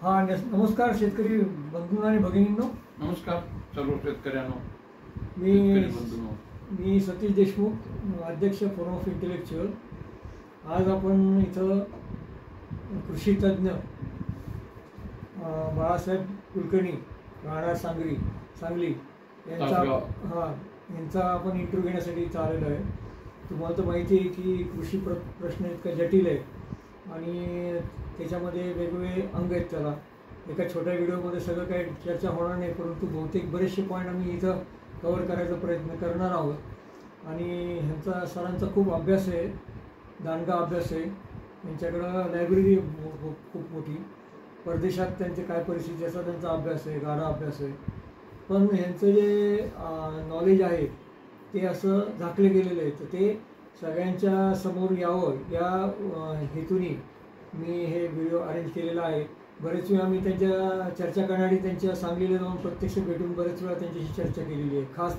हा नमस्कार शेतकरी बंधूंनो आणि भगिनींनो. नमस्कार सर्व शेतकऱ्यांनो. मी सतीश देशमुख, अध्यक्ष फोरम ऑफ इंटेलेक्च्युअल. आज आपण इथं कृषी तज्ज्ञ बाळासाहेब कुलकर्णी, राहणार सांगली यांचा आपण इंटरव्ह्यू घेण्यासाठी इथं आलेलो आहे. तुम्हाला तर माहिती आहे की कृषी प्रश्न इतका जटिल आहे आणि त्याच्यामध्ये वेगवेगळे अंग आहेत. त्याला एका छोट्या व्हिडिओमध्ये सगळं काही चर्चा होणार नाही, परंतु बहुतेक बरेचसे पॉईंट आम्ही इथं कव्हर करायचा प्रयत्न करणार आहोत. आणि ह्यांचा सरांचा खूप अभ्यास आहे, दांडगा अभ्यास आहे. यांच्याकडं लायब्ररी खूप मोठी, परदेशात त्यांचे काय परिस्थिती असा त्यांचा अभ्यास आहे, गाढा अभ्यास आहे. पण ह्यांचं जे नॉलेज आहे ते असं झाकले गेलेलं आहे, तर ते सगळ्यांच्या समोर यावं या हेतूने मी हे व्हिडिओ अरेंज केलेला आहे. बरेच वेळा मी त्यांच्या चर्चा करण्यासाठी त्यांच्या सांगलीला जाऊन प्रत्यक्ष भेटून बरेच वेळा त्यांच्याशी चर्चा केलेली आहे. खास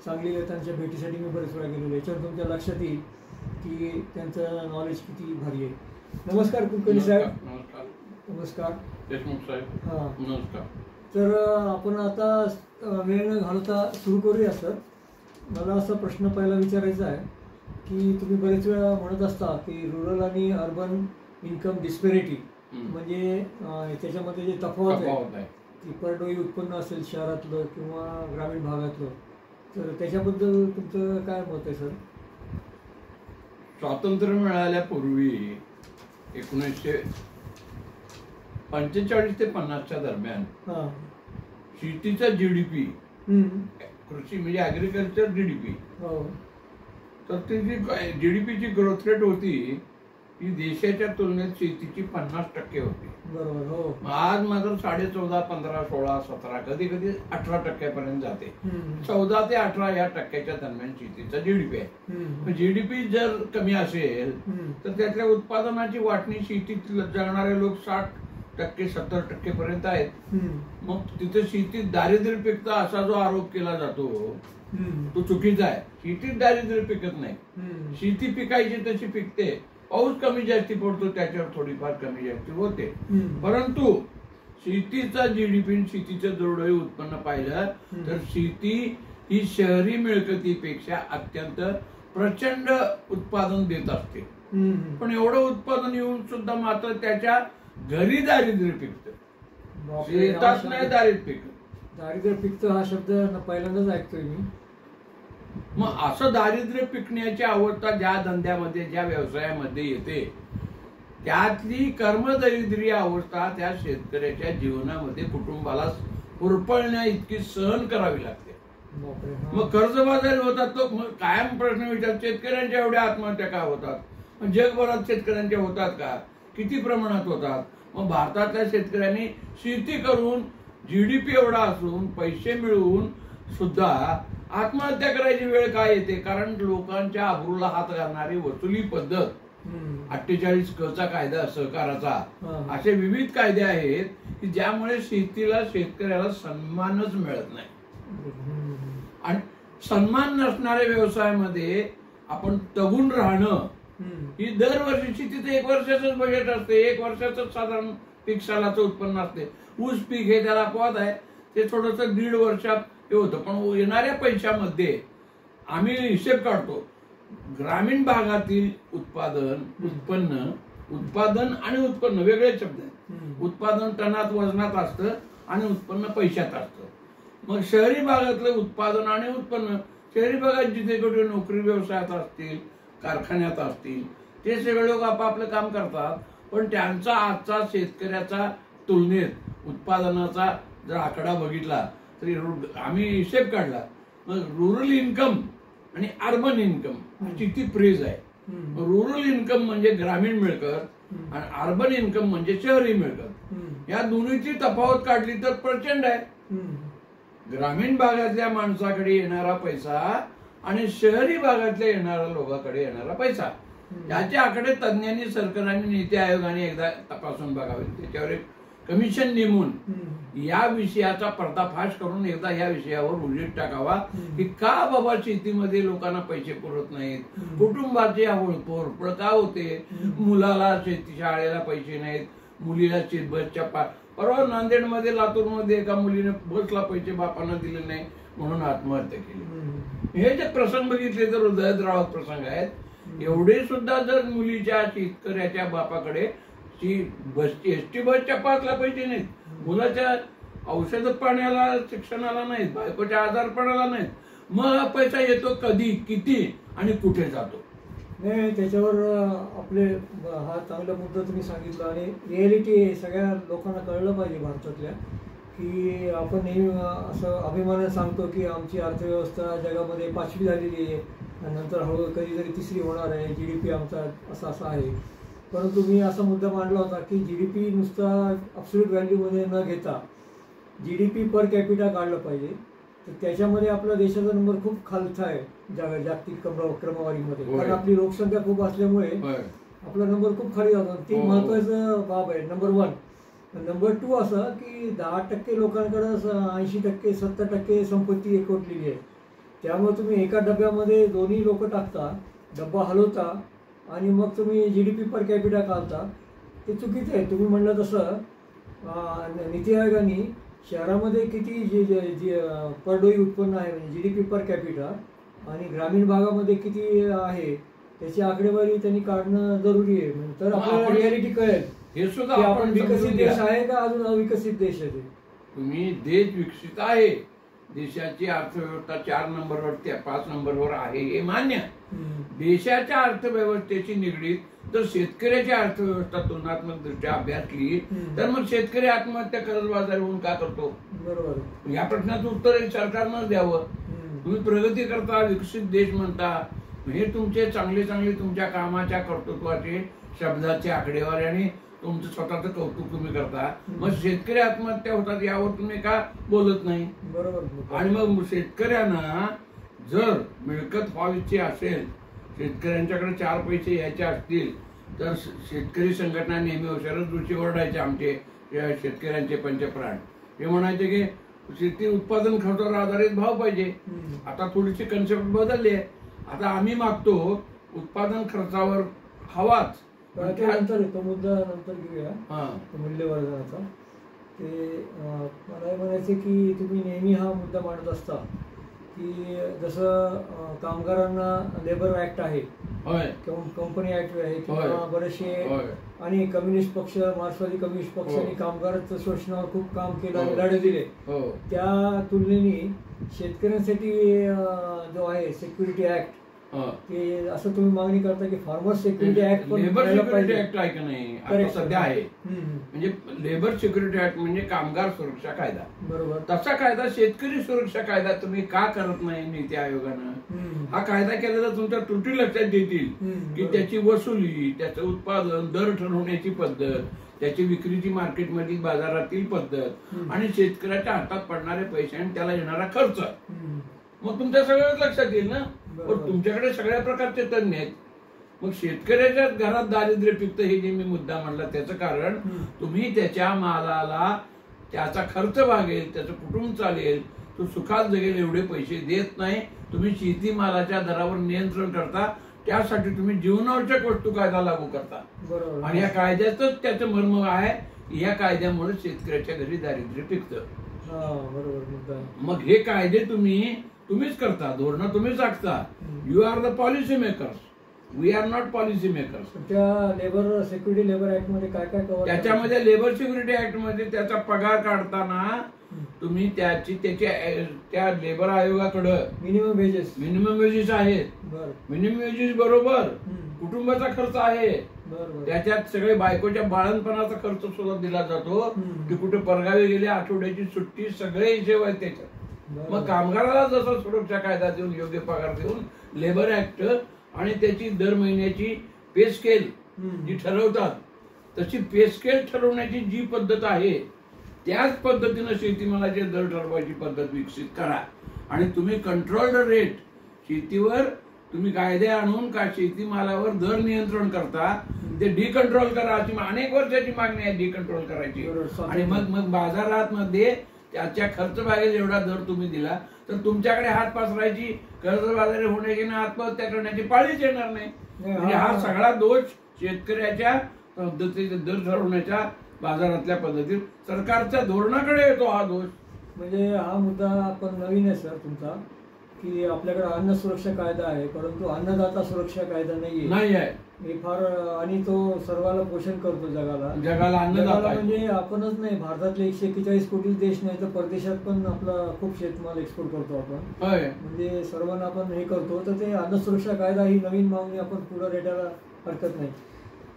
सांगलीला त्यांच्या भेटीसाठी मी बरेच वेळा गेलेलो आहे. याच्यावर तुमच्या लक्षात येईल की त्यांचं नॉलेज किती भारी आहे. नमस्कार कुलकर्णी साहेब. नमस्कार देशमुख साहेब. हां नमस्कार. तर आपण आता वेळ न घालवता सुरू करूया. सर, मला असा प्रश्न पहिला विचारायचा आहे की तुम्ही बरेच वेळा म्हणत असता की रूरल आणि अर्बन इन्कम डिस्पॅरिटी म्हणजे त्याच्यामध्ये जे तफावत आहे की पर डोई उत्पन्न असेल शहरातलं किंवा ग्रामीण भागातलं, तर त्याच्याबद्दल तुमचं काय मत आहे सर? स्वातंत्र्य मिळाल्यापूर्वी 1945 ते 50च्या दरम्यान शेतीचा GDP, कृषी म्हणजे ॲग्रिकल्चर GDP, तर त्याची GDPची ग्रोथ रेट होती ही देशाच्या तुलनेत शेतीची 50% होती. बरोबर. हो. आज मात्र 14.5, 15, 16, 17, कधी कधी 18% जाते. 14 ते 18 या टक्क्याच्या दरम्यान शेतीचा GDP आहे. GDP जर कमी असेल तर त्यातल्या उत्पादनाची वाटणी शेतीत जगणारे लोक 60%, 70% पर्यंत आहेत. मग तिथे शेतीत दारिद्र्य पिकतं असा जो आरोप केला जातो तो चुकीचा आहे. शेतीत दारिद्र्य पिकत नाही. शेती पिकायची तशी पिकते. पाऊस कमी जास्ती पडतो त्याच्यावर थोडीफार कमी जास्ती होते. परंतु शेतीचा GDP, शेतीचं दरडोई उत्पन्न पाहिलं तर शेती ही शहरी मिळकतीपेक्षा अत्यंत प्रचंड उत्पादन देत असते. पण एवढं उत्पादन येऊन सुद्धा मात्र त्याच्या घरी दारिद्र्य पिकतं, शेतात नाही दारिद्र्य पिकतं. हा शब्द पहिल्यांदाच ऐकतोय मी. मग असं दारिद्र्य पिकण्याची अवस्था ज्या धंद्यामध्ये, ज्या व्यवसायामध्ये येते, त्यातली कर्मदरिद्री अवस्था त्या शेतकऱ्याच्या जीवनामध्ये कुटुंबाला पुरपळण्या इतकी सहन करावी लागते. मग कर्जबाजारी होतात. तो मग कायम प्रश्न विचार, शेतकऱ्यांच्या एवढ्या आत्महत्या का होतात? जगभरात शेतकऱ्यांच्या होतात का? किती प्रमाणात होतात? मग भारतातल्या शेतकऱ्यांनी शेती करून GDP एवढा असून पैसे मिळवून सुद्धा आत्महत्या करायची वेळ काय येते? कारण लोकांच्या अब्रूला हात घालणारी वसुली पद्धत, 48 चा कायदा सहकाराचा, असे विविध कायदे आहेत की ज्यामुळे शेतकऱ्याला सन्मानच मिळत नाही. आणि सन्मान नसणाऱ्या व्यवसायामध्ये आपण तगून राहणं ही दरवर्षी शेतीचं 1 वर्षाचंच बजेट असते, 1 वर्षाचंच साधारण पीक सालाचं उत्पन्न असते. ऊस पीक हे त्याला अपवाद आहे, ते थोडंसं 1.5 वर्षात हे होतं. पण येणाऱ्या पैशामध्ये आम्ही हिशेब काढतो. ग्रामीण भागातील उत्पादन आणि उत्पन्न वेगळे शब्द आहेत. उत्पादन टनात वजनात असतं आणि उत्पन्न पैशात असतं. मग शहरी भागातलं उत्पादन आणि उत्पन्न, शहरी भागात जिथे कुठे नोकरी व्यवसायात असतील, कारखान्यात असतील, ते सगळे लोक आपापलं काम करतात. पण त्यांचा आजचा शेतकऱ्याचा तुलनेत उत्पादनाचा जर आकडा बघितला तरी आम्ही हिशेब काढला, मग रूरल इन्कम आणि अर्बन इन्कम किती प्रेज आहे. रूरल इन्कम म्हणजे ग्रामीण मिळकत आणि अर्बन इन्कम म्हणजे शहरी मिळकत. या दोन्हीची तफावत काढली तर प्रचंड आहे. ग्रामीण भागातल्या माणसाकडे येणारा पैसा आणि शहरी भागातल्या येणाऱ्या लोकांकडे येणारा पैसा, याचे आकडे तज्ञांनी, सरकारांनी, नीती आयोगाने एकदा तपासून बघावे. त्याच्यावर एक कमिशन नेमून या विषयाचा पर्दाफाश करून एकदा या विषयावर उजेड टाकावा की का बाबा शेतीमध्ये लोकांना पैसे पुरत नाहीत, कुटुंबाची होळपोळ का होते, मुलाला शेती शाळेला पैसे नाहीत, मुलीला बसच्या परवा नांदेडमध्ये लातूरमध्ये एका मुलीने बसला पैसे बापांना दिले नाही म्हणून आत्महत्या केली. हे जे प्रसंग बघितले तर हृदयद्रावक प्रसंग आहेत. एवढे सुद्धा जर मुलीच्या शेतकऱ्याच्या बापाकडे एसटी बसच्या पासला पैसे नाहीत, मुलाच्या औषध पाण्याला शिक्षणाला नाहीत, बायकोच्या आजारपणाला नाहीत, मग हा पैसा येतो कधी, किती आणि कुठे जातो? नाही, त्याच्यावर आपले हा चांगला मुद्दा तुम्ही सांगितला. आणि रिॲलिटी सगळ्या लोकांना कळलं पाहिजे भारतातल्या, की आपण नेहमी असं अभिमानाने सांगतो की आमची अर्थव्यवस्था जगामध्ये 5वी झालेली आहे आणि नंतर हळूहळू कधीतरी 3री होणार आहे, GDP आमचा असा आहे. परंतु मी असा मुद्दा मांडला होता की GDP नुसता ॲब्सोल्यूट व्हॅल्यूमध्ये न घेता GDP पर कॅपिटा काढलं पाहिजे. तर त्याच्यामध्ये आपला देशाचा नंबर खूप खालचा आहे जागतिक क्रमवारीमध्ये, कारण आपली लोकसंख्या खूप असल्यामुळे आपला नंबर खूप खाली जातो. ती महत्वाचं बाब आहे, नंबर 1. नंबर 2 असं की 10% लोकांकडे 80% 70% संपत्ती एकवटलेली आहे. त्यामुळे तुम्ही एका डब्यामध्ये दोन्ही लोक टाकता, डब्बा हलवता आणि मग तुम्ही GDP पर कॅपिटा काढता. ते चुकीचं आहे. तुम्ही म्हणलं तसं नीती आयोगाने शहरामध्ये किती पर डोई उत्पन्न आहे म्हणजे GDP पर कॅपिटा आणि ग्रामीण भागामध्ये किती आहे त्याची आकडेवारी त्यांनी काढणं जरुरी आहे. तर आपल्याला रियालिटी कळेल हे सुद्धा आपण विकसित देश आहे का अजून अविकसित देश आहे. तुम्ही देश विकसित आहे, देशाची अर्थव्यवस्था 4 नंबरवर 5 नंबरवर आहे हे मान्य. देशाच्या अर्थव्यवस्थेशी निगडीत जर शेतकऱ्याची अर्थव्यवस्था तुलनात्मक दृष्ट्या अभ्यासली तर मग शेतकरी आत्महत्या कर्जबाजारी होऊन का करतो? बरोबर. या प्रश्नाचं उत्तर सरकारनंच द्यावं. तुम्ही प्रगती करता, विकसित देश म्हणता, हे तुमचे चांगले चांगले तुमच्या कामाच्या कर्तृत्वाचे शब्दाचे आकडेवारी आणि तुमचं स्वतःचं कौतुक तुम्ही करता, मग शेतकरी आत्महत्या होतात यावर तुम्ही का बोलत नाही? बरोबर. आणि मग शेतकऱ्यांना जर मिळकत व्हावीची असेल, शेतकऱ्यांच्याकडे 4 पैसे यायचे असतील तर शेतकरी संघटना नेहमी हुशारच दिवशी ओरडायचे आमचे शेतकऱ्यांचे पंचप्राण. हे म्हणायचे की शेती उत्पादन खर्चावर आधारित भाव पाहिजे. आता थोडीशी कन्सेप्ट बदलली आहे. आता आम्ही मागतो उत्पादन खर्चावर हवाच. नंतर तो मुद्दा नंतर घेऊया, मूल्यवर्धनाचा. ते मला म्हणायचे की तुम्ही नेहमी हा मुद्दा मांडत असता की जसं कामगारांना लेबर ऍक्ट आहे, कंपनी ऍक्ट आहे किंवा बरेचसे आणि कम्युनिस्ट पक्ष, मार्क्सवादी कम्युनिस्ट पक्षाने कामगारांचं शोषणावर खूप काम केलं आणि लढे दिले. त्या तुलनेने शेतकऱ्यांसाठी जो आहे सिक्युरिटी ऍक्ट, ते असं तुम्ही मागणी करता की फार्मर्स सिक्युरिटी ऍक्ट पण लेबर सिक्युरिटी ऍक्ट आहे का नाही आता सध्या आहे, म्हणजे लेबर सिक्युरिटी ऍक्ट म्हणजे कामगार सुरक्षा कायदा. बरोबर. तसा कायदा शेतकरी सुरक्षा कायदा तुम्ही का करत नाही नीती आयोगानं? हा कायदा केला तर तुमच्या त्रुटी लक्षात येतील की त्याची वसुली, त्याचं उत्पादन, दर ठरवण्याची पद्धत, त्याची विक्रीची मार्केटमधील बाजारातील पद्धत आणि शेतकऱ्याच्या हातात पडणारे पैसे आणि त्याला येणारा खर्च, मग तुमच्या सगळ्याच लक्षात येईल ना. पण तुमच्याकडे सगळ्या प्रकारचे तज्ञ आहेत. मग शेतकऱ्याच्या घरात दारिद्र्य पिकतं हे जे मी मुद्दा म्हणला त्याचं कारण तुम्ही त्याच्या मालाला त्याचा खर्च भागेल, त्याचं कुटुंब चालेल, तो सुखात जगेल एवढे पैसे देत नाही. तुम्ही शेतीमालाच्या दरावर नियंत्रण करता, त्यासाठी तुम्ही जीवनावश्यक वस्तू कायदा लागू करता. आणि या कायद्यातच त्याचं मर्म आहे. या कायद्यामुळे शेतकऱ्याच्या घरी दारिद्र्य पिकतं. मग हे कायदे तुम्हीच करता, धोरणं तुम्हीच आखता. You are the policy makers, we are not policy makers. त्या लेबर सिक्युरिटी लेबर ऍक्ट मध्ये काय काय कव्हर? त्याच्यामध्ये लेबर सिक्युरिटी ऍक्ट मध्ये त्याचा पगार काढताना तुम्ही त्या लेबर आयोगाकडं मिनिमम वेजेस आहेत. मिनिमम वेजेस बरोबर कुटुंबाचा खर्च आहे. त्याच्यात सगळे बायकोच्या बाळणपणाचा खर्च सुद्धा दिला जातो की कुठे परगावी गेले, आठवड्याची सुट्टी, सगळे हिशेब आहेत त्याच्यात. मग कामगाराला जसा सुरक्षा कायदा देऊन योग्य पगार देऊन लेबर ऍक्ट आणि त्याची दर महिन्याची पे स्केल जी ठरवतात तशी पे स्केल ठरवण्याची जी पद्धत आहे त्याच पद्धतीनं शेतीमालाचे दर ठरवायची पद्धत विकसित करा. आणि तुम्ही कंट्रोल्ड रेट शेतीवर तुम्ही कायदे आणून का शेतीमालावर दर नियंत्रण करता ते डिकंट्रोल करा. अशी अनेक वर्षाची मागणी आहे डिकंट्रोल करायची. आणि मग बाजारात मध्ये त्याच्या खर्च भागेल एवढा दर तुम्ही दिला तर तुमच्याकडे हात पसरायची, कर्जबाजारी होण्याची आणि आत्महत्या करण्याची पाळीच येणार नाही. म्हणजे हा सगळा दोष शेतकऱ्याच्या पद्धतीचा दर ठरवण्याच्या बाजारातल्या पद्धतीत सरकारच्या धोरणाकडे येतो हा दोष. म्हणजे हा मुद्दा आपण नवीन आहे सर तुमचा, की आपल्याकडे अन्न सुरक्षा कायदा आहे, परंतु अन्नदाता सुरक्षा कायदा नाही आहे. हे फार, आणि तो सर्वाला पोषण करतो जगाला अन्नदाता म्हणजे आपणच नाही, भारतातले 141 कोटी देश नाही तर परदेशात पण आपला खूप शेतमाल एक्सपोर्ट करतो आपण. म्हणजे सर्वांना आपण हे करतो, तर ते अन्न सुरक्षा कायदा ही नवीन मागणी आपण पुढे रेटायला हरकत नाही.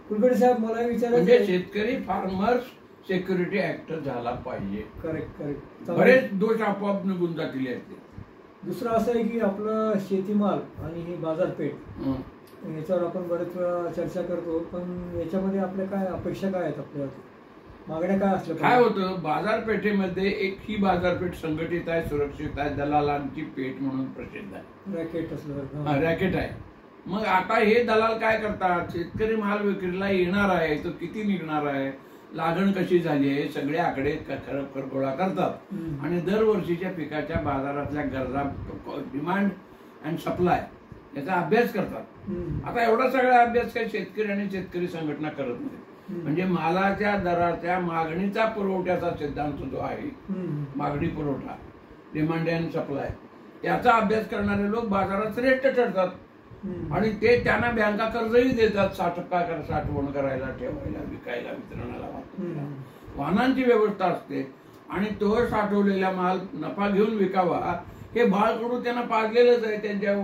कुलकर्णी साहेब मला विचारायचं, शेतकरी फार्मर्स सिक्युरिटी ऍक्ट झाला पाहिजे. करेक्ट. बरेच दोष आपोआप निघून जातील. दुसरं असं आहे की आपलं शेतीमाल आणि ही बाजारपेठ याच्यावर आपण बरेच वेळा चर्चा करतो, पण याच्यामध्ये आपल्या काय अपेक्षा काय आहेत, आपल्या मागण्या काय असल्या? काय होतं, बाजारपेठेमध्ये एक ही बाजारपेठ संघटित आहे, सुरक्षित आहे, दलालांची पेठ म्हणून प्रसिद्ध आहे. रॅकेट असलं, रॅकेट आहे. मग आता हे दलाल काय करतात, शेतकरी माल विक्रीला येणार आहे तो किती निघणार आहे, लागण कशी झाली आहे, सगळे आकडे खरोखर गोळा करतात आणि दरवर्षीच्या पिकाच्या बाजारातल्या गरजा, डिमांड अँड सप्लाय याचा अभ्यास करतात. आता एवढा सगळा अभ्यास काही शेतकरी आणि शेतकरी संघटना करत नाही. म्हणजे मालाच्या दराच्या मागणीचा पुरवठ्याचा सिद्धांत जो आहे, मागणी पुरवठा, डिमांड अँड सप्लाय, याचा अभ्यास करणारे लोक बाजारात रेट ठरतात आणि ते त्यांना बँका कर्जही देतात साठवण करायला, ठेवायला, विकायला, वितरणाला. वाहनांची व्यवस्था असते आणि तो साठवलेला माल नफा घेऊन विकावा हे बाळकडू त्यांना पाजलेलंच आहे. त्यांच्या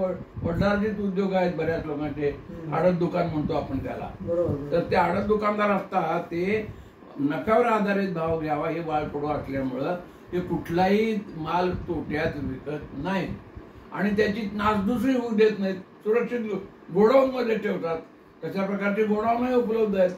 वडिलार्जित उद्योग आहेत बऱ्याच लोकांचे, आडत दुकान म्हणतो आपण त्याला. तर ते आडत दुकानदार असतात, ते नफ्यावर आधारित भाव घ्यावा हे बाळकडू असल्यामुळं ते कुठलाही माल तोट्यात विकत नाही आणि त्याची नासधूसही होऊ देत नाहीत. सुरक्षित गोडाऊन मध्ये ठेवतात. तशा प्रकारचे गोडाऊनही उपलब्ध आहेत.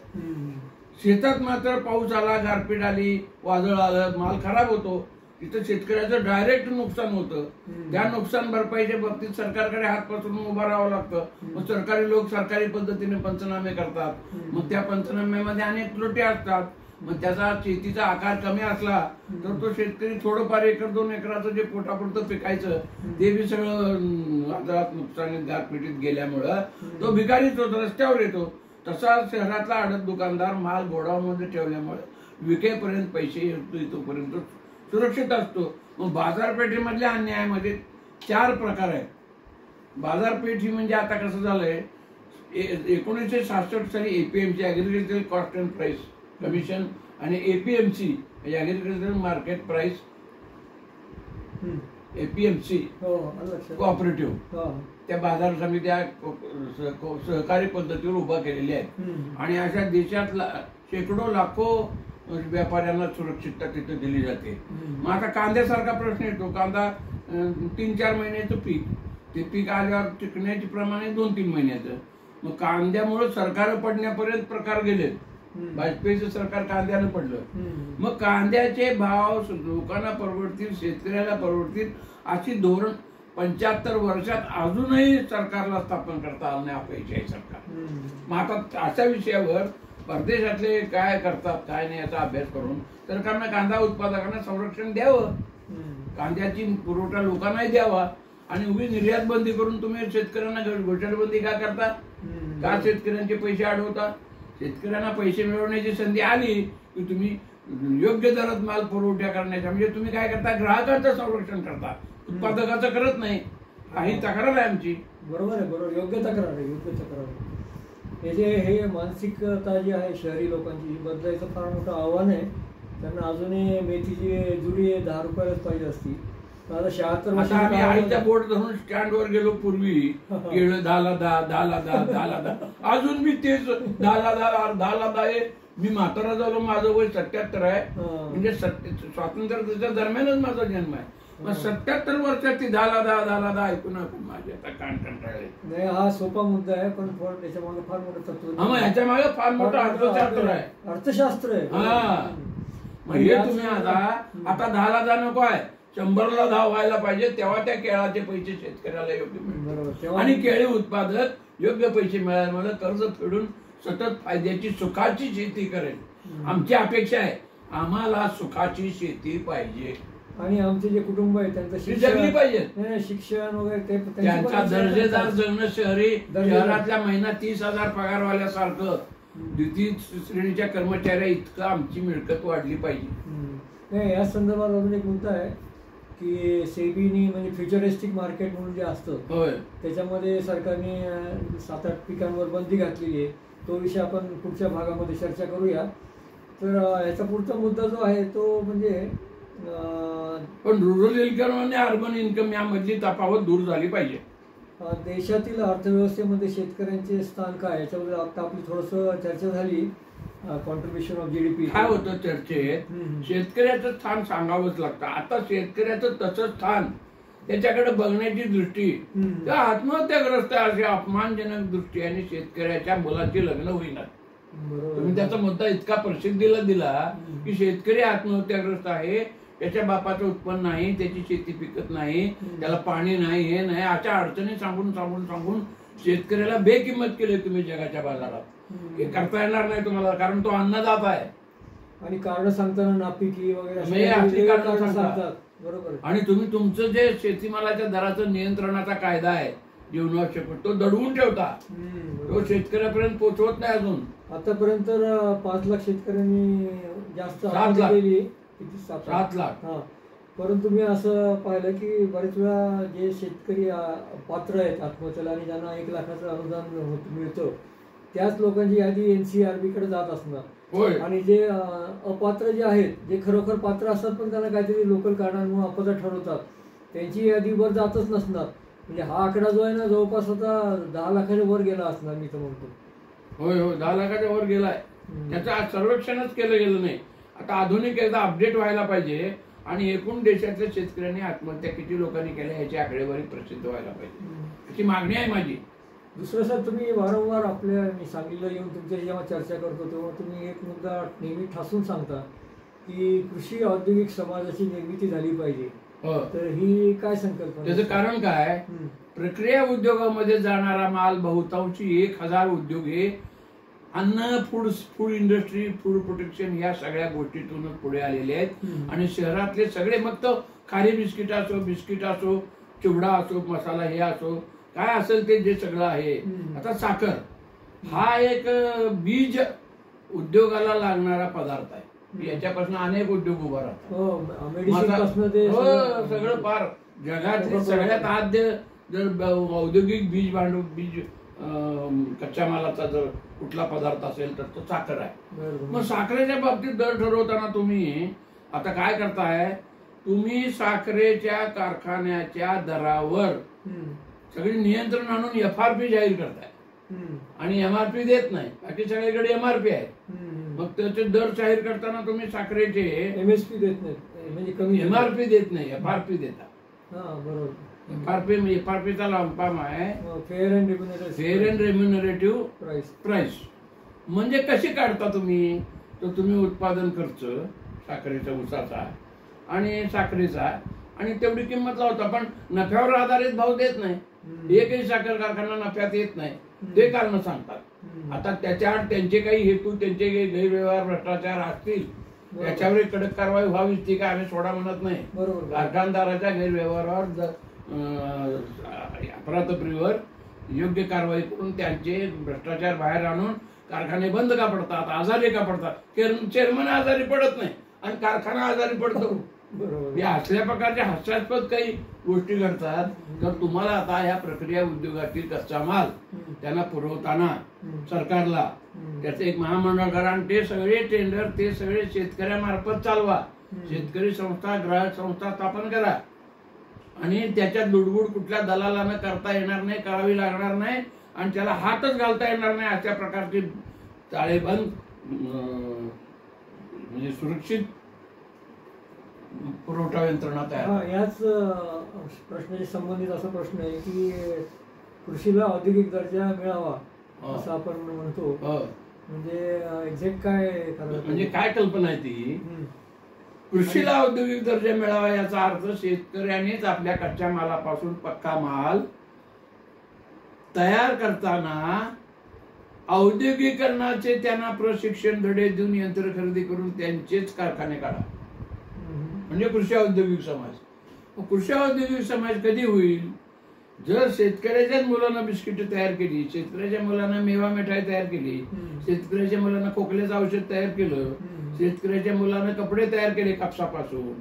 शेतात मात्र पाऊस आला, गारपीट आली, वादळ आलं, माल खराब होतो, तिथं शेतकऱ्याचं डायरेक्ट नुकसान होतं. त्या नुकसान भरपाईच्या बाबतीत सरकारकडे हात पसरून उभं राहावं लागतं. मग सरकारी लोक सरकारी पद्धतीने पंचनामे करतात. मग त्या पंचनाम्यामध्ये अनेक त्रुटी असतात. मग त्याचा शेतीचा आकार कमी असला तर तो शेतकरी थोडंफार 1-2 एकराचं जे पोटापुरतं पिकायचं ते बी सगळं आजारात नुकसानीत गारपिटीत गेल्यामुळं तो भिकारीच होतो, रस्त्यावर येतो. तसा शहरातला आडत दुकानदार माल गोडाऊन मध्ये ठेवल्यामुळे विकेपर्यंत पैसे येतो, तोपर्यंत सुरक्षित असतो. मग बाजारपेठेमधल्या अन्यायामध्ये 4 प्रकार आहेत. बाजारपेठ ही म्हणजे आता कसं झालंय, 1966 साली APMC, agriculture cost and price commission, आणि APMC agriculture market price, APMC cooperative, त्या बाजार समित्या सहकारी पद्धतीवर उभा केलेल्या आहेत. आणि अशा देशात शेकडो लाखो व्यापाऱ्यांना सुरक्षितता तिथे दिली जाते. मग आता कांद्यासारखा प्रश्न येतो. कांदा 3-4 महिन्याचं पीक, ते पीक आल्यावर टिकण्याचे प्रमाण आहे 2-3 महिन्याचं. मग कांद्यामुळे सरकार पडण्यापर्यंत प्रकार गेलेत. वाजपेयीचं सरकार कांद्यानं पडलं. मग कांद्याचे भाव लोकांना परवडतील, शेतकऱ्याला परवडतील अशी धोरण 75 वर्षात अजूनही सरकारला स्थापन करता आलं नाही अपयशी आहे सरकार. मग आता अशा विषयावर परदेशातले काय करतात काय नाही याचा अभ्यास करून सरकारनं कांदा उत्पादकांना संरक्षण द्यावं, कांद्याची पुरवठा लोकांनाही द्यावा. आणि उभी निर्यात बंदी करून तुम्ही शेतकऱ्यांना घोषणाबंदी का करता? का शेतकऱ्यांचे पैसे अडवता? शेतकऱ्यांना पैसे मिळवण्याची संधी आली की तुम्ही योग्य दरात माल पुरवठा करण्याचा, म्हणजे तुम्ही काय करता, ग्राहकाचं संरक्षण करता, उत्पादकाचं करत नाही. ही तक्रार आहे आमची. बरोबर आहे, बरोबर, योग्य तक्रार आहे, योग्य तक्रार आहे. हे जे हे मानसिकता जी आहे शहरी लोकांची बदलायचं फार मोठं आव्हान आहे. त्यांना अजूनही मेथीची जुडी 10 रुपयालाच पाहिजे असती. आता 76 वर्ष आम्ही आईचा बोट धरून स्टँडवर गेलो पूर्वी, केळं 10ला 10, 10ला 10, 10ला 10, अजून मी तेच 10ला 10, 10ला 10. मी म्हातारा झालो, माझं वय 77 आहे. म्हणजे स्वातंत्र्याच्या दरम्यानच माझा जन्म आहे. मग 77 वर्षात ती 10ला 10, 10ला 10 ऐकून माझे आता कान कंटाळले. नाही, हा सोपा मुद्दा आहे, पण त्याच्या मागे फार मोठं तत्व. हा, मग ह्याच्या मागे फार मोठं अर्थशास्त्र आहे. अर्थशास्त्र आहे. हा, म्हणजे तुम्ही आता 10ला 10 नको आहे, 100ला 10 व्हायला पाहिजे. तेव्हा त्या केळाचे पैसे शेतकऱ्याला योग्य मिळतात. आणि केळी उत्पादक योग्य पैसे मिळाल्यामुळे कर्ज फेडून सतत फायद्याची सुखाची शेती करेल. आमची अपेक्षा आहे, आम्हाला सुखाची शेती पाहिजे. आणि आमचे जे कुटुंब आहे त्यांचं जगली पाहिजे, शिक्षण वगैरे त्यांचा दर्जेदार जगणं. शहरातल्या महिना 30,000 पगारवाल्यासारखं द्वितीय श्रेणीच्या कर्मचाऱ्या इतकं आमची मिळकत वाढली पाहिजे. नाही, या संदर्भात अजून एक मुद्दा आहे की सेबीनी म्हणजे फ्युचरिस्टिक मार्केट म्हणून जे असतं होय, त्याच्यामध्ये सरकारने 7-8 पिकांवर बंदी घातलेली आहे. तो विषय आपण पुढच्या भागामध्ये चर्चा करूया. तर याचा पुढचा मुद्दा जो आहे तो म्हणजे पण रुरल इन्कम आणि अर्बन इन्कम यामधली तफावत दूर झाली पाहिजे. देशातील अर्थव्यवस्थेमध्ये शेतकऱ्यांचे स्थान काय याच्याबद्दल आता आपली थोडंसं चर्चा झाली. कॉन्ट्रीब्युशन ऑफ जीडीपी काय होतं चर्चेत, शेतकऱ्याचं स्थान सांगावंच लागतं. आता शेतकऱ्याचं तसं स्थान, त्याच्याकडे बघण्याची दृष्टी त्या आत्महत्याग्रस्त अशी अपमानजनक दृष्टी आणि शेतकऱ्याच्या मुलाची लग्न होईना. तुम्ही त्याचा मुद्दा इतका प्रसिद्धीला दिला की शेतकरी आत्महत्याग्रस्त आहे, त्याच्या बापाचं उत्पन्न नाही, त्याची शेती पिकत नाही, त्याला पाणी नाही, हे नाही, अशा अडचणी सांगून सांगून सांगून शेतकऱ्याला बेकिंमत केली तुम्ही जगाच्या बाजारात. हे करता येणार नाही तुम्हाला, कारण तो अन्नदाता आहे. आणि कारण सांगताना नापिकी वगैरे सांगतात. बरोबर. आणि तुम्ही तुमचं जे शेतीमालाच्या दराचं नियंत्रणाचा कायदा आहे जीवनावश्यक, तो दडवून ठेवता, तो शेतकऱ्यापर्यंत पोहोचवत नाही. अजून आतापर्यंत 5 लाख शेतकऱ्यांनी जास्त 7 लाख. केली. 7 लाख. हा, परंतु मी असं पाहिलं की बरेच वेळा जे शेतकरी पात्र आहेत आत्महत्येला आणि ज्यांना 1 लाखाचं अनुदान मिळतं त्याच लोकांची यादी NCRB कडे जात असणार. आणि जे अपात्र जे आहेत, जे खरोखर पात्र असतात पण त्यांना काहीतरी लोकल कारणांमुळे अपात्र ठरवतात, त्यांची यादी वर जातच नसणार. म्हणजे हा आकडा जो आहे ना जवळपास आता 10 लाखाच्या वर गेला असणार मी तर म्हणतो. होय होय, 10 लाखाच्या वर गेलाय. त्याचं आज सर्वेक्षणच केलं गेलं नाही. आता आधुनिक एकदा अपडेट व्हायला पाहिजे आणि एकूण देशातल्या शेतकऱ्यांनी आत्महत्या किती लोकांनी केल्या याची आकडेवारी प्रसिद्ध व्हायला पाहिजे, याची मागणी आहे माझी. दुसरं सर, तुम्ही वारंवार आपल्या मी सांगितलं येऊन तुमच्या जेव्हा चर्चा करतो तेव्हा तुम्ही एक मुद्दा नेहमी ठासून सांगता की कृषी औद्योगिक समाजाची निर्मिती झाली पाहिजे. तर ही काय संकल्पना? त्याचं कारण काय, प्रक्रिया उद्योगामध्ये जाणारा माल बहुतांशी 1000 उद्योग हे अन्न, फूड इंडस्ट्री, फूड प्रोटेक्शन या सगळ्या गोष्टीतूनच पुढे आलेले आहेत. आणि शहरातले सगळे मग तो खारी बिस्किट असो, चिवडा असो, मसाला हे असो, काय असेल ते जे सगळं आहे. आता साखर हा एक बीज उद्योगाला लागणारा पदार्थ आहे. याच्यापासून अनेक उद्योग उभा राहतात. सगळं फार जगातले सगळ्यात आद्य जर औद्योगिक बीज कच्च्या मालाचा जर कुठला पदार्थ असेल तर तो साखर आहे. मग साखरेच्या बाबतीत दर ठरवताना तुम्ही आता काय करताय, तुम्ही साखरेच्या कारखान्याच्या दरावर सगळी नियंत्रण आणून FRP जाहीर करताय आणि MRP देत नाही. बाकी सगळीकडे MRP आहे. मग त्याचे दर जाहीर करताना तुम्ही साखरेचे MSP देत नाही, म्हणजे कमी MRP देत नाही, FRP देता. बरोबर. FRPचा लांब आहे फेअर अँड रेम्युनरेटिव्ह प्राइस. म्हणजे कशी काढता तुम्ही, तर तुम्ही उत्पादन खर्च साखरेचा, ऊसाचा आणि साखरेचा आणि तेवढी किंमत लावता, पण नफ्यावर आधारित भाव देत नाही. एकही साखर कारखाना नफ्यात येत नाही, ते कारण सांगतात. आता त्याच्यावर त्यांचे काही हेतू, त्यांचे काही गैरव्यवहार, भ्रष्टाचार असतील, याच्यावर कडक कारवाई व्हावी, ती काय आम्ही सोडा म्हणत नाही. कारखानदाराच्या गैरव्यवहारावर, अफरातफरीवर योग्य कारवाई करून त्यांचे भ्रष्टाचार बाहेर आणून कारखाने बंद का पडतात, आजारी का पडतात, चेअरमन आजारी पडत नाही आणि कारखाना आजारी पडतो. या असल्या प्रकारच्या हास्यास्पद काही गोष्टी घडतात. तर तुम्हाला आता ह्या प्रक्रिया उद्योगातील कच्चा माल त्यांना पुरवताना सरकारला त्याचं एक महामंडळ करा आणि ते सगळे टेंडर ते सगळे शेतकऱ्यामार्फत चालवा. शेतकरी संस्था, ग्राहक संस्था स्थापन करा आणि त्याच्यात लुडबुड कुठल्या दलालानं करता येणार नाही, करावी लागणार नाही आणि त्याला हातच घालता येणार नाही. अशा प्रकारची ताळेबंद म्हणजे सुरक्षित पुरवठा यंत्रणा तयार. याच प्रश्नाशी संबंधित असा प्रश्न आहे की कृषीला औद्योगिक दर्जा मिळावा असं आपण म्हणतो. म्हणजे एक्झॅक्ट काय म्हणजे काय कल्पना आहे ती, कृषीला औद्योगिक दर्जा मिळावा याचा अर्थ शेतकऱ्यांनीच आपल्या कच्च्या मालापासून पक्का माल तयार करताना औद्योगिकरणाचे त्यांना प्रशिक्षण धडे देऊन यंत्र खरेदी करून त्यांचेच कारखाने काढा. म्हणजे कृषी औद्योगिक समाज. कृषी औद्योगिक समाज कधी होईल, जर शेतकऱ्याच्याच मुलांना बिस्किट तयार केली, शेतकऱ्याच्या मुलांना मेवा मिठाई तयार केली, शेतकऱ्याच्या मुलांना खोकल्याचं औषध तयार केलं, शेतकऱ्याच्या मुलांना कपडे तयार केले कापसापासून,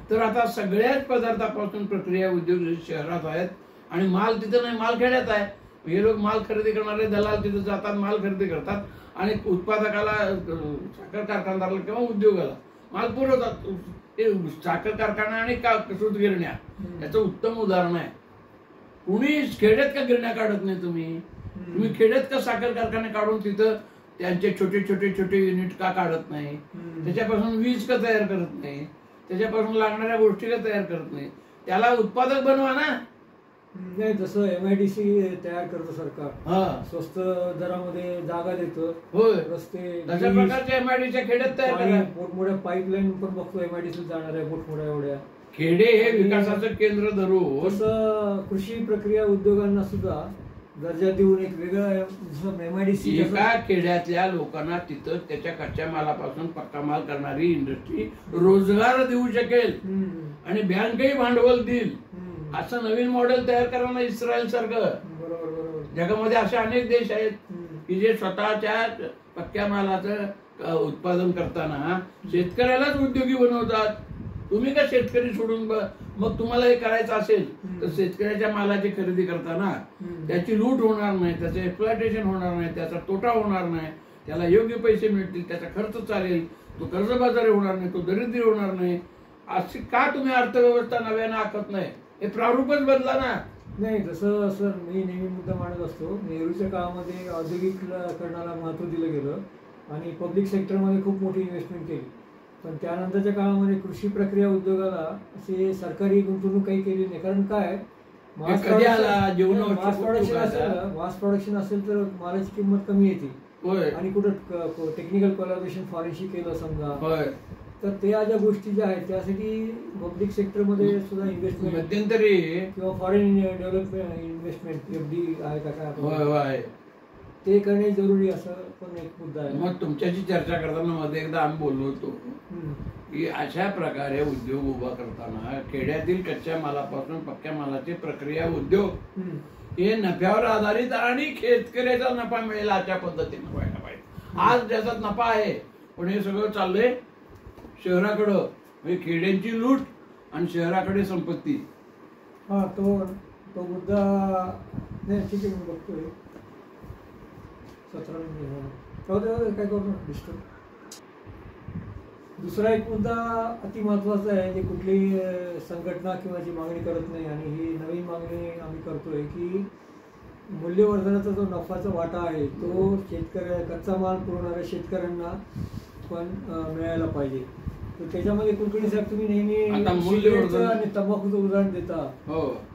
तर आता सगळ्याच पदार्थापासून प्रक्रिया उद्योग शहरात आहेत आणि माल तिथं नाही, माल खेड्यात आहे. हे लोक माल खरेदी करणारे दलाल तिथं जातात, माल खरेदी करतात आणि उत्पादकाला, साखर कारखानदाराला किंवा उद्योगाला माल पुरवतात. ते साखर कारखाना आणि सूत गिरण्या याचं उत्तम उदाहरण आहे. कुणी खेड्यात का गिरण्या काढत नाही? तुम्ही खेड्यात का साखर कारखाने काढून तिथं त्यांचे छोटे छोटे छोटे युनिट का काढत नाही? त्याच्यापासून वीज का तयार करत नाही? त्याच्यापासून लागणाऱ्या गोष्टी का तयार करत नाही? त्याला उत्पादक बनवा ना. नाही, जसं MIDC तयार करतं सरकार, स्वस्त दरामध्ये जागा देतं, होय, रस्ते, तशा प्रकारच्या MIDC खेड्यात तयार करा. मोठमोठ्या पाईपलाईन पण बघतो MIDC जाणाऱ्या मोठमोठ्या एवढ्या. खेडे हे विकासाचं केंद्र धरून तसं कृषी प्रक्रिया उद्योगांना सुद्धा दर्जा देऊन एक वेगळं MIDC, एका खेड्यातल्या लोकांना तिथं त्याच्या कच्च्या मालापासून पक्का माल करणारी इंडस्ट्री रोजगार देऊ शकेल आणि बँकही भांडवल देईल असं नवीन मॉडेल तयार करा ना. इस्रायल सारखं. बरोबर. जगामध्ये असे अनेक देश आहेत की जे स्वतःच्या पक्क्या मालाचं उत्पादन करताना शेतकऱ्यालाच उद्योगी बनवतात. तुम्ही का शेतकरी सोडून मग तुम्हाला हे करायचं असेल तर शेतकऱ्याच्या मालाची खरेदी करताना त्याची लूट होणार नाही, त्याचं एक्सप्लॉयटेशन होणार नाही, त्याचा तोटा होणार नाही, त्याला योग्य पैसे मिळतील, त्याचा खर्च चालेल, तो कर्जबाजारी होणार नाही, तो दरिद्री होणार नाही. अशी का तुम्ही अर्थव्यवस्था नव्यानं आखत नाही? हे प्रारूपच बदला ना. नाही, जसं सर मी नेहमी मुद्दा मांडत असतो, नेहरूच्या काळामध्ये औद्योगिकरणाला महत्त्व दिलं गेलं आणि पब्लिक सेक्टरमध्ये खूप मोठी इन्व्हेस्टमेंट केली. पण त्यानंतरच्या काळामध्ये कृषी प्रक्रिया उद्योगाला असे सरकारी गुंतवणूक काही केली नाही. कारण काय, मास प्रोडक्शन असेल तर मालाची किंमत कमी येते आणि कुठं टेक्निकल कोलॅबोरेशन फॉरेनशी केलं समजा, तर त्या ज्या गोष्टी ज्या आहेत त्यासाठी पब्लिक सेक्टरमध्ये सुद्धा इन्व्हेस्टमेंट मध्यंतरी किंवा फॉरेन डेव्हलपमेंट इन्व्हेस्टमेंट FD आहे का काय, ते करणे जरुरी, असं पण एक मुद्दा आहे. मग तुमच्याशी चर्चा करताना मध्ये एकदा आम्ही बोललो होतो की अशा प्रकारे उद्योग उभा करताना खेड्यातील कच्च्या मालापासून पक्क्या मालाची प्रक्रिया उद्योग हे नफ्यावर आधारित आणि शेतकऱ्याचा नफा मिळेल अशा पद्धतीने व्हायला पाहिजे. आज ज्याचा नफा आहे पण हे सगळं चाललंय शहराकडं, म्हणजे खेड्यांची लूट आणि शहराकडे संपत्ती. तो मुद्दा नाही, ठीक आहे, मी बघतोय 17 मिनिट काय करू डिस्टर्ब. दुसरा एक मुद्दा अति महत्वाचा आहे, जे कुठलीही संघटना किंवा जी मागणी करत नाही आणि ही नवीन मागणी आम्ही करतोय की मूल्यवर्धनाचा जो नफाचा वाटा आहे तो कच्चा माल पुरवणाऱ्या शेतकऱ्यांना पण मिळायला पाहिजे. तर त्याच्यामध्ये कुलकर्णी साहेब तुम्ही नेहमी मूल्यवर्धन आणि तंबाखूचं उदाहरण देता,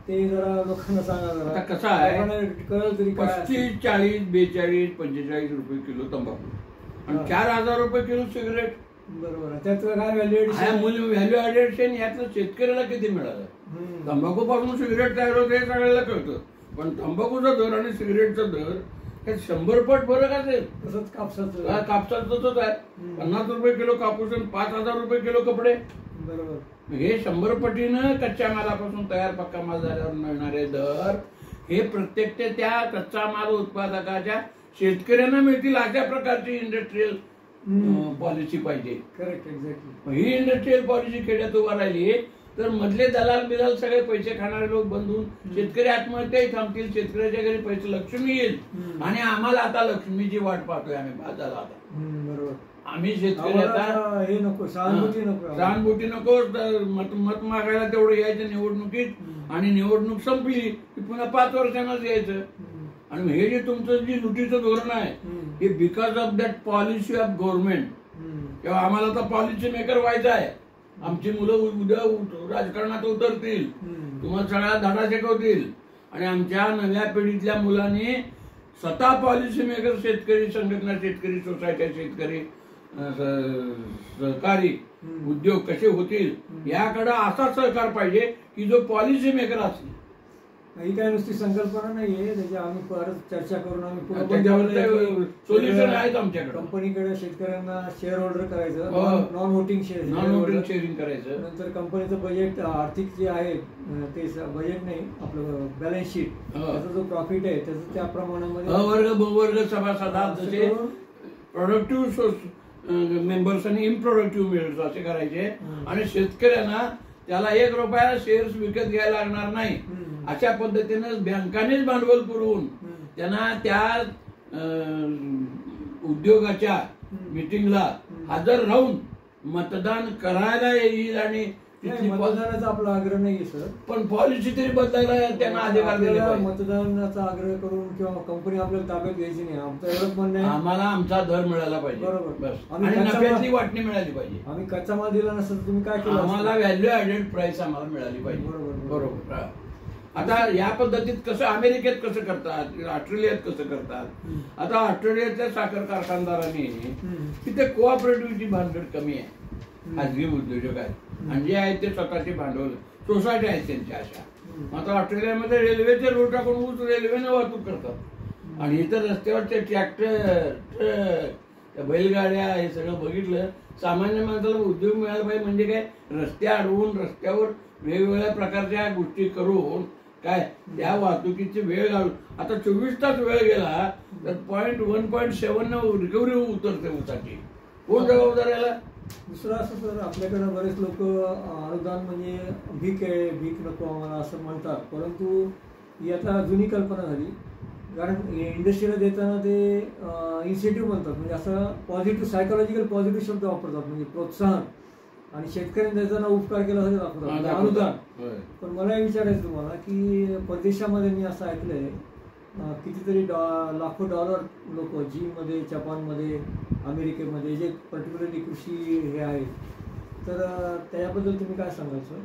ते जरा लोकांना सांगा जरा. कसं आहे, कळलं तरी 35, 40, 42, 45 रुपये किलो तंबाखू आणि 4000 रुपये किलो सिगरेट. बरोबर, त्यात काय व्हॅल्यू ऍडिशन यातलं शेतकऱ्याला किती मिळालं? तंबाखू पासून सिगरेट तयार होते हे सगळ्याला कळतं, पण तंबाखूचा दर आणि सिगरेटचा दर 100 पट फरक असेल. तसंच कापसाचं तसंच आहे. 50 रुपये किलो कापूस आणि 5000 रुपये किलो कपडे. बरोबर, हे 100 पटीनं कच्च्या मालापासून तयार पक्का माल झाल्यावर मिळणारे दर हे प्रत्येक त्या कच्चा माल उत्पादकाच्या शेतकऱ्यांना मिळतील अशा प्रकारची इंडस्ट्रीयल पॉलिसी पाहिजे. Correct, exactly. ही इंडस्ट्रीयल पॉलिसी खेड्यात उभा राहिली तर मधले दलाल बिलाल सगळे पैसे खाणारे लोक बंधून शेतकरी आत्महत्याही थांबतील, शेतकऱ्याच्या घरी पैसे लक्ष्मी येईल आणि आम्हाला आता लक्ष्मीची वाट पाहतोय आम्ही. बाजाला आता बरोबर, आम्ही शेतकरी आता हे नको, सहानुभूती नको, मत मागायला तेवढं यायचं निवडणुकीत आणि निवडणूक संपली की पुन्हा 5 वर्षांनाच यायचं. आणि हे जे तुमचं जे लुटीचं धोरण आहे हे because of that policy of government. तेव्हा आम्हाला तर पॉलिसी मेकर व्हायचं आहे. आमची मुलं उद्या राजकारणात उतरतील, तुम्हाला सगळ्या धडा शिकवतील आणि आमच्या नव्या पिढीतल्या मुलांनी स्वतः पॉलिसी मेकर, शेतकरी संघटना, शेतकरी सोसायट्या, शेतकरी सहकारी उद्योग कसे होतील याकडे असा सहकार पाहिजे की जो पॉलिसी मेकर असेल. ही काय नुसती संकल्पना नाहीये, त्याची आम्ही परत चर्चा करून आम्ही पुढे त्याच्यावर सोल्युशन आहेत आमच्याकडे. कंपनीकडे शेतकऱ्यांना शेअर होल्डर करायचं, हो. नॉन वोटिंग शेअरिंग करायचं. नंतर कंपनीचं बजेट आर्थिक जे आहे ते बजेट नाही, आपलं बॅलन्स शीट, त्याचा जो प्रॉफिट आहे त्याचं त्या प्रमाणामध्ये अवर्ग बहुवर्ग सभासदात जसे प्रोडक्टिव्ह मेंबर्स आणि इम्प्रोडक्टिव्ह मेंबर्स असे करायचे, आणि शेतकऱ्यांना त्याला 1 रुपया शेअर्स विकत घ्यायला लागणार नाही. अशा पद्धतीनं बँकानेच भांडवल पुरवून त्यांना त्या उद्योगाच्या मीटिंगला हजर राहून मतदान करायला येईल. आणि मतदानाचा आपला आग्रह नाही सर, पण पॉलिसी तरी बदलायला त्यांना अधिकार दिले पाहिजे. मतदानाचा आग्रह करून किंवा कंपनी आपल्याला ताब्यात घ्यायची नाही, आमचं एवढंच म्हणणं आहे. आम्हाला आमचा दर मिळाला पाहिजे, बरोबर, आणि नफ्यातली वाटणी मिळाली पाहिजे. आम्ही कच्चा माल दिला नसतं तुम्ही काय केलं, आम्हाला व्हॅल्यू ऍडेड प्राइस आम्हाला मिळाली पाहिजे. बरोबर. आता या पद्धतीत कसं अमेरिकेत कसं करतात, ऑस्ट्रेलियात कसं करतात. आता ऑस्ट्रेलियातल्या साखर कारखानदारांनी तिथे कोऑपरेटिव्हची भानगड कमी आहे, खाजगी उद्योजक आहेत, आणि जे आहेत ते स्वतःचे भांडवल सोसायटी आहेत त्यांच्या अशा. आता ऑस्ट्रेलियामध्ये रेल्वेचे रूट टाकून ऊस रेल्वेने वाहतूक करतात, आणि इतर रस्त्यावरचे ट्रॅक्टर, ट्रक, बैलगाड्या हे सगळं बघितलं. सामान्य माणसाला उद्योग मिळाला पाहिजे म्हणजे काय, रस्ते अडवून रस्त्यावर वेगवेगळ्या प्रकारच्या गोष्टी करून काय त्या वाहतुकीची वेळ घालून आता 24 तास वेळ गेला तर 1.7 रिकव्हरी उतरते ऊसाची. कोण जबाबदार याला? दुसरं असं सर, आपल्याकडे बरेच लोक अनुदान म्हणजे भीक आहे, भीक नको आम्हाला असं म्हणतात, परंतु ही आता जुनी कल्पना झाली. कारण इंडस्ट्रीला देताना ते इन्सेंटिव्ह म्हणतात, म्हणजे असं पॉझिटिव्ह सायकोलॉजिकल पॉझिटिव्ह शब्द वापरतात, म्हणजे प्रोत्साहन, आणि शेतकऱ्यांनी देताना उपकार केला असं दाखवतात अनुदान. पण मला हे विचारायचं तुम्हाला की परदेशामध्ये मी असं ऐकलंय कितीतरी लाखो डॉलर लोक चीनमध्ये, जपानमध्ये, अमेरिकेमध्ये जे पर्टिक्युलरली कृषी हे आहेत, तर त्याबद्दल तुम्ही काय सांगाल सर?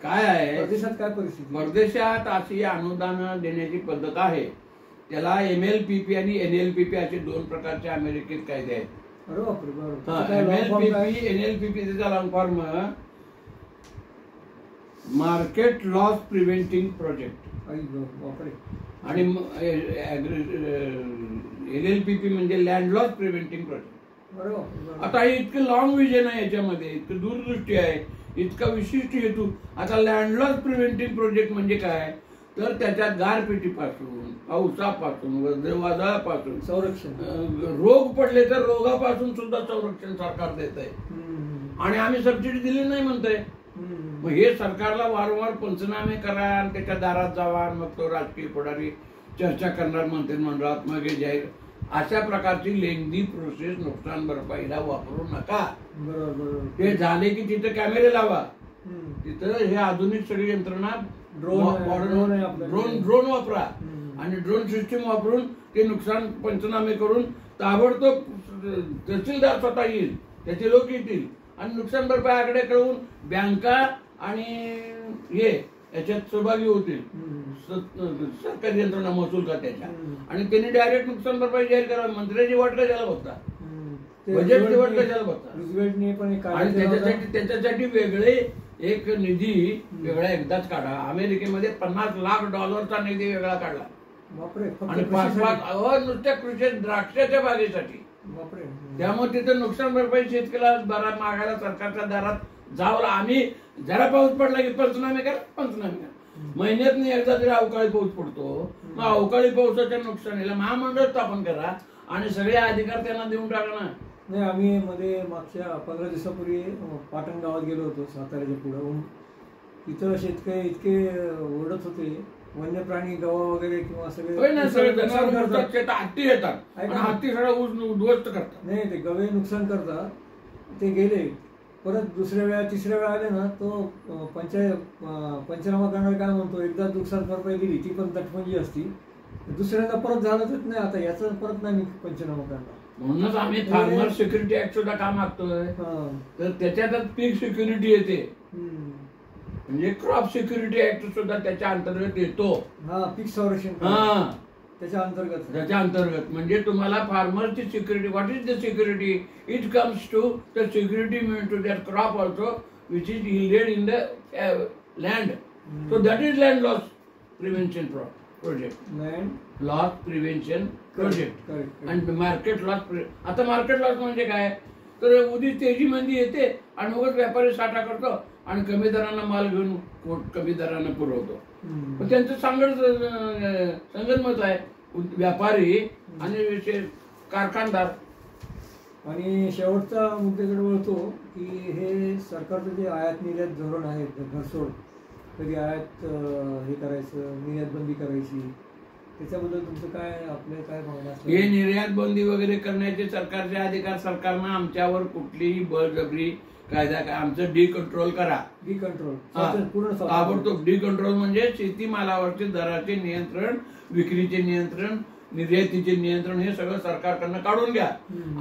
काय आहे परदेशात काय परिस्थिती? परदेशात अशी अनुदान देण्याची पद्धत आहे. त्याला MLPP आणि NLPP असे 2 प्रकारचे अमेरिकेत कायदे आहेत. अरे बापरे. MLPP, NLPP त्याचा long form market loss preventing project, आणि NLPP म्हणजे लँड लॉस प्रिव्हेंटिंग प्रोजेक्ट. आता हे इतकं लॉंग विजन आहे, याच्यामध्ये इतकं दूरदृष्टी आहे, इतका विशिष्ट हेतू. आता लँड लॉस प्रिव्हेंटिंग प्रोजेक्ट म्हणजे काय, तर त्याच्यात गारपिटीपासून, पावसापासून, वादळापासून संरक्षण, रोग पडले तर रोगापासून सुद्धा संरक्षण सरकार देत आहे, आणि आम्ही सबसिडी दिली नाही म्हणतोय. मग हे सरकारला वारंवार पंचनामे करा, आणि त्याच्या दारात जावा, मग तो राजकीय पुढारी चर्चा करणार मंत्रिमंडळात, मग हे जाहीर. अशा प्रकारची लेंदी प्रोसेस नुकसान भरपाईला वापरू नका. ते झाले की तिथे कॅमेरे लावा, तिथं हे आधुनिक सगळी यंत्रणा, ड्रोन वापरा, आणि ड्रोन सिस्टीम वापरून ते नुकसान पंचनामे करून ताबडतोब तहसीलदार स्वतः येईल, त्याचे लोक येतील, आणि नुकसान भरपाई आकडे कळवून बँका आणि हे याच्यात सहभागी होतील, सरकारी यंत्रणा, महसूल खात्याच्या, आणि त्यांनी डायरेक्ट नुकसान भरपाई जाहीर करावी. मंत्र्याची वाट कशाला बघता, बजेटची वाट कशाला बघता, आणि त्याच्यासाठी वेगळे एक निधी वेगळा एकदाच काढा. अमेरिकेमध्ये $50 लाख निधी वेगळा काढला, आणि 5 नुसत्या कृषी द्राक्षाच्या बागेसाठी. त्यामुळे तिथं नुकसान भरपाई शेतकऱ्याला मागायला सरकारच्या दारात जावं. आम्ही जरा पाऊस पडला की पंचनामे करा. महिन्यात एकदा तरी अवकाळी पाऊस पडतो, मग अवकाळी पावसाच्या नुकसानीला महामंडळ स्थापन करा, आणि सगळे अधिकार त्यांना देऊन टाका ना. नाही, आम्ही मध्ये मागच्या 15 दिवसापूर्वी पाटण गावात गेलो होतो, साताऱ्याच्या पुढं. तिथं शेतकरी इतके ओरडत होते, वन्य प्राणी, गवा वगैरे किंवा सगळे हत्ती येतात, हत्ती सगळं उद्ध्वस्त करतात. नाही, ते गवे नुकसान करतात. ते गेले, परत दुसऱ्या वेळा तिसऱ्या वेळा आले ना, तो पंचनामा करणार काय म्हणतो, एकदा नुकसान भरपाई दिली ती पण तटबंदी असती, दुसऱ्यांदा परत झालंच नाही. आता याचं परत नाही पंचनामा करणार. म्हणूनच आम्ही फार्मर सिक्युरिटी ऍक्ट सुद्धा का मागतोय, तर त्याच्यातच पीक सिक्युरिटी येते, म्हणजे क्रॉप सिक्युरिटी ऍक्ट सुद्धा त्याच्या अंतर्गत येतो. पीक संरक्षण त्याच्या अंतर्गत म्हणजे तुम्हाला फार्मरची security. What is the security? It comes to the security to that crop also which is yielded in the land. So that is land loss. Prevention project, land loss prevention project correct. आणि market loss. आता market loss म्हणजे काय, तर उद्या तेजीमध्ये येते आणि मगच व्यापारी साठा करतो आणि कमी दरानं माल घेऊन कमी दरानं पुरवतो. पण त्यांचं संगनमत आहे व्यापारी आणि कारखानदार. आणि शेवटचा मुद्द्याकडे वळतो की हे सरकारचं जे आयात निर्यात धोरण आहे घरसोड, कधी आयात हे करायचं, निर्यात बंदी करायची, त्याच्याबद्दल तुमचं काय, आपल्या काय भावना असतात? हे निर्यात बंदी वगैरे करण्याचे सरकारचे अधिकार, सरकारनं आमच्यावर कुठलीही बळजबरी कायदा काय, आमचं डी कंट्रोल करा. डी कंट्रोल पूर्ण ताबडतोब डी कंट्रोल म्हणजे शेतीमालावरचे दराचे नियंत्रण, विक्रीचे नियंत्रण, निर्यातीचे नियंत्रण हे सगळं सरकारकडनं काढून घ्या,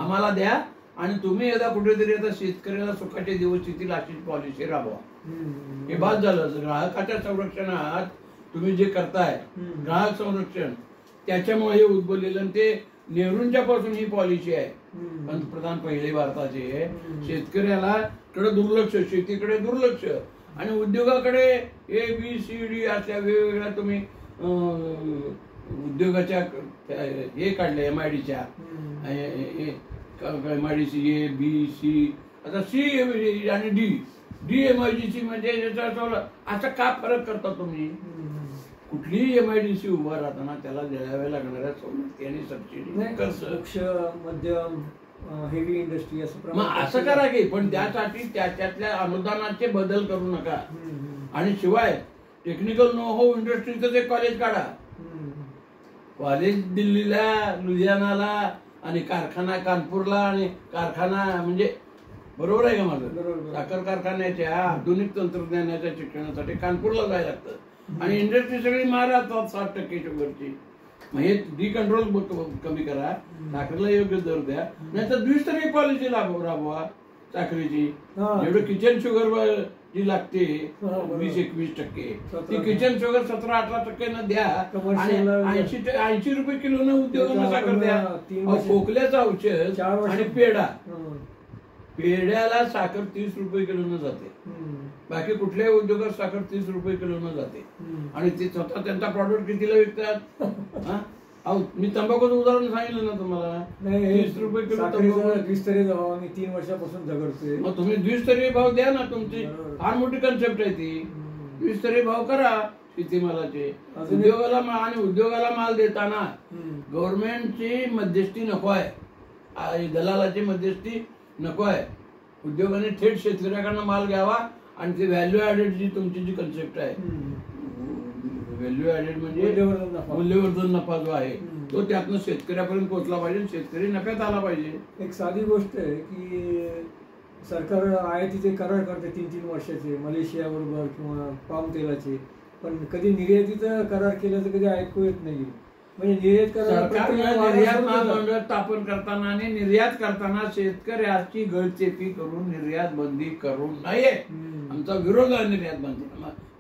आम्हाला द्या. आणि तुम्ही एकदा कुठेतरी आता शेतकऱ्याला सुखाचे दिवस येतील अशी पॉलिसी राबवा. हे बाद झालं. ग्राहकाच्या संरक्षणात तुम्ही जे करताय ग्राहक संरक्षण, त्याच्यामुळे हे उद्भवलेलं. ते नेहरूंच्या पासून ही पॉलिसी आहे. पंतप्रधान पहिले भारताचे शेतकऱ्याला कडे दुर्लक्ष, शेतीकडे दुर्लक्ष आणि उद्योगाकडे ABCD अशा वेगवेगळ्या तुम्ही उद्योगाच्या हे काढले MIDCच्या, MIDC A-B-C, आता C आणि D MIDC म्हणजे असा का फरक करता तुम्ही? कुठलीही MIDC उभा राहताना त्याला द्याव्या लागणाऱ्या सवलती आणि सबसिडी, मध्यम हेवी इंडस्ट्री असं करा की, पण त्यासाठी त्याच्यातल्या अनुदानाचे बदल करू नका. आणि शिवाय टेक्निकल नो हाऊ इंडस्ट्रीचं एक कॉलेज काढा. कॉलेज दिल्लीला, लुधियानाला आणि कारखाना कानपूरला, आणि कारखाना म्हणजे बरोबर आहे का माझं, साखर कारखान्याच्या आधुनिक तंत्रज्ञानाच्या शिक्षणासाठी कानपूरला जायला लागतं. आणि इंडस्ट्री सगळी महाराष्ट्रात 60% शुगरची. मग हे डी कंट्रोल कमी करा, साखरेला योग्य दर द्या, नाहीतर द्विस्तरीय पॉलिसी राबवा साखरेची. जेवढं किचन शुगर जी लागते 20-21%, ती किचन शुगर 17-18% द्या. आणि 80 रुपये किलोनं उद्योगांना साखर द्या. खोकल्याचं औषध आणि पेढ्याला साखर 30 रुपये किलोनं जाते. बाकी कुठल्याही उद्योगात साखर 30 रुपये किलोनं जाते. आणि ते स्वतः त्यांचा प्रॉडक्ट कितीला विकतात? मी तंबाखूचं उदाहरण सांगितलं ना तुम्हाला, 30 रुपये किलो तंबाखू. द्विस्तरीय भाव आम्ही 3 वर्षापासून झगडतोय. मग तुम्ही द्विस्तरीय भाव द्या ना. तुमची फार मोठी कन्सेप्ट आहे ती. द्विस्तरीय भाव करा शेतीमालाचे. उद्योगाला माल देताना गव्हर्नमेंटची मध्यस्थी नको आहे, दलालाची मध्यस्थी नको आहे. उद्योगाने थेट शेतकऱ्याकडनं माल घ्यावा आणि ते व्हॅल्यू ऍडेड जी तुमची जी कन्सेप्ट आहे, व्हॅल्यू ऍडेड म्हणजे मूल्यवर्धन नफा जो आहे तो त्यातनं शेतकऱ्यापर्यंत पोहोचला पाहिजे, शेतकरी नफ्यात आला पाहिजे. एक साधी गोष्ट आहे की सरकार आयातीचे करार करते 3-3 वर्षाचे मलेशिया बरोबर किंवा पाम तेलाचे, पण कधी निर्यातीचा करार केल्याचं कधी ऐकू येत नाही. म्हणजे निर्यात महामंडळ स्थापन करताना आणि निर्यात करताना शेतकऱ्याची गळचेपी करून निर्यात बंदी करू नये. आमचा विरोध आहे निर्यात बंदी.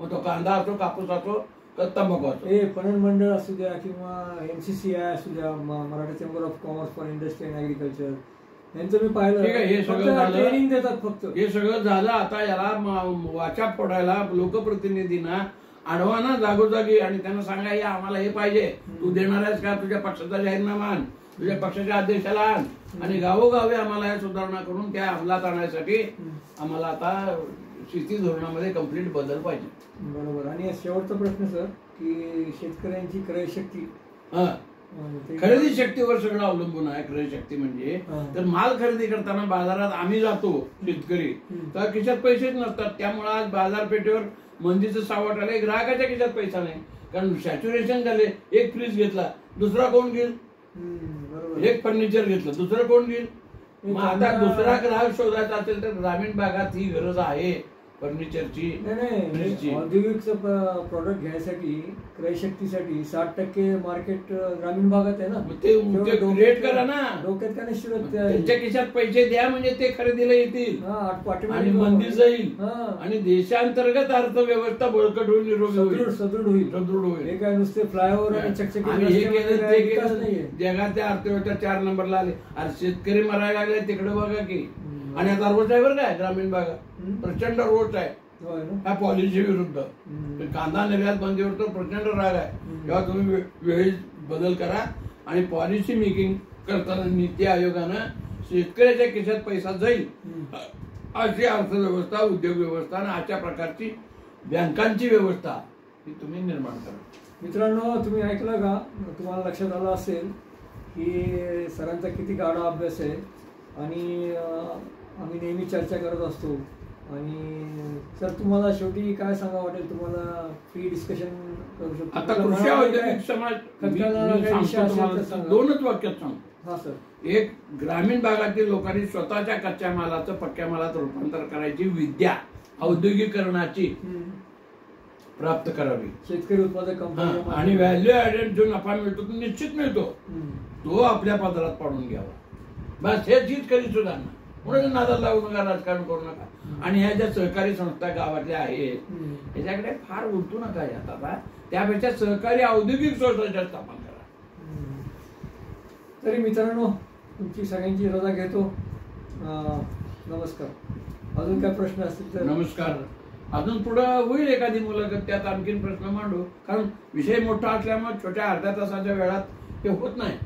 मग तो कांदा असो, कापूस असो, तंबाखू असो, पणन मंडळ असू द्या किंवा MCCI असू द्या, Maratha chamber of commerce for industry and agriculture, यांचं मी पाहिलं. हे सगळं झालं, ट्रेनिंग देतात फक्त. हे सगळं झालं. आता याला वाचा फोडायला लोकप्रतिनिधींना आडवाना जागोजागी आणि त्यांना सांगा या आम्हाला हे पाहिजे, तू देणार आहेस का, तुझ्या पक्षाचा जाहीरनामा आण, तुझ्या पक्षाच्या अध्यक्षाला आण. आणि गावोगावी आम्हाला या सुधारणा करून त्या अंमलात आणण्यासाठी आम्हाला आता शेती धोरणामध्ये कम्प्लीट बदल पाहिजे. बरोबर. आणि शेवटचा प्रश्न सर की शेतकऱ्यांची क्रय शक्ती, खरेदी शक्तीवर सगळं अवलंबून आहे. क्रय शक्ती म्हणजे तर माल खरेदी करताना बाजारात आम्ही जातो शेतकरी, तर खिशात पैसेच नसतात. त्यामुळे आज बाजारपेठेवर मंदीचं सावट आलंय, ग्राहकाच्या खिशात पैसा नाही. कारण सॅच्युरेशन झाले. एक फ्रीज घेतला, दुसरा कोण घेईल? एक फर्निचर घेतलं, दुसरं कोण घेईल? मग आता दुसरा ग्राहक शोधायचा असेल तर ग्रामीण भागात ही गरज आहे फर्निचरची, फ्रीजची. औद्योगिक प्रॉडक्ट घेण्यासाठी क्रय शक्तीसाठी 60% मार्केट ग्रामीण भागात आहे ना. ते क्रिएट करा ना. डोक्यात का नाही, त्यांच्या खिशात पैसे द्या म्हणजे ते खरेदीला येतील आणि मंदी जाईल आणि देशांतर्गत अर्थव्यवस्था बळकट होईल, निरोगी होईल, सदृढ होईल. हे काय नुसते फ्लायओव्हर आणि जगाच्या अर्थव्यवस्था 4 नंबरला आले. अरे शेतकरी मरायला लागले तिकडे बघा की. आणि आता रोज आहे बरं काय ग्रामीण भागात प्रचंड रोज आहे. होय ना? ह्या पॉलिसी विरुद्ध. हम्म. कांदा निर्यात बंदीवर तर प्रचंड राग आहे. तेव्हा तुम्ही वेळेत बदल करा आणि पॉलिसी मेकिंग करताना नीती आयोगानं शेतकऱ्याच्या खिशात पैसा जाईल अशी अर्थव्यवस्था, उद्योग व्यवस्था आणि अशा प्रकारची बँकांची व्यवस्था ही तुम्ही निर्माण करा. मित्रांनो, तुम्ही ऐकलं का? तुम्हाला लक्षात आलं असेल की सरांचा किती गाढा अभ्यास आहे आणि आम्ही नेहमी चर्चा करत असतो. आणि सर, तुम्हाला शेवटी काय सांगा वाटेल? तुम्हाला फ्री डिस्कशन करू शकतो. आता कृषी औद्योगिक समाज दोनच वाक्यात सांगतो. हा सर. एक, ग्रामीण भागातील लोकांनी स्वतःच्या कच्च्या मालाचं पक्क्या मालात रूपांतर करायची विद्या औद्योगिकरणाची प्राप्त करावी. शेतकरी उत्पादक कंपनी आणि व्हॅल्यू ऍडेड जो नफा मिळतो तो निश्चित मिळतो, तो आपल्या पदरात पाडून घ्यावा. बस हेच हीच खरी सुधारणा. म्हणून नादाला लागू नका, राजकारण करू नका. आणि ह्या ज्या सहकारी संस्था गावातल्या आहेत त्याच्याकडे फार उलटू नका यात. आता त्यापेक्षा सहकारी औद्योगिक संस्थांच्या स्थापन करा. तरी मित्रांनो, तुमची सगळ्यांची रजा घेतो. नमस्कार. अजून काय प्रश्न असतील तर? नमस्कार. अजून पुढं होईल एखादी मुलाखत, त्यात आणखीन प्रश्न मांडू. कारण विषय मोठा असल्यामुळे छोट्या अर्ध्या तासाच्या वेळात ते होत नाही.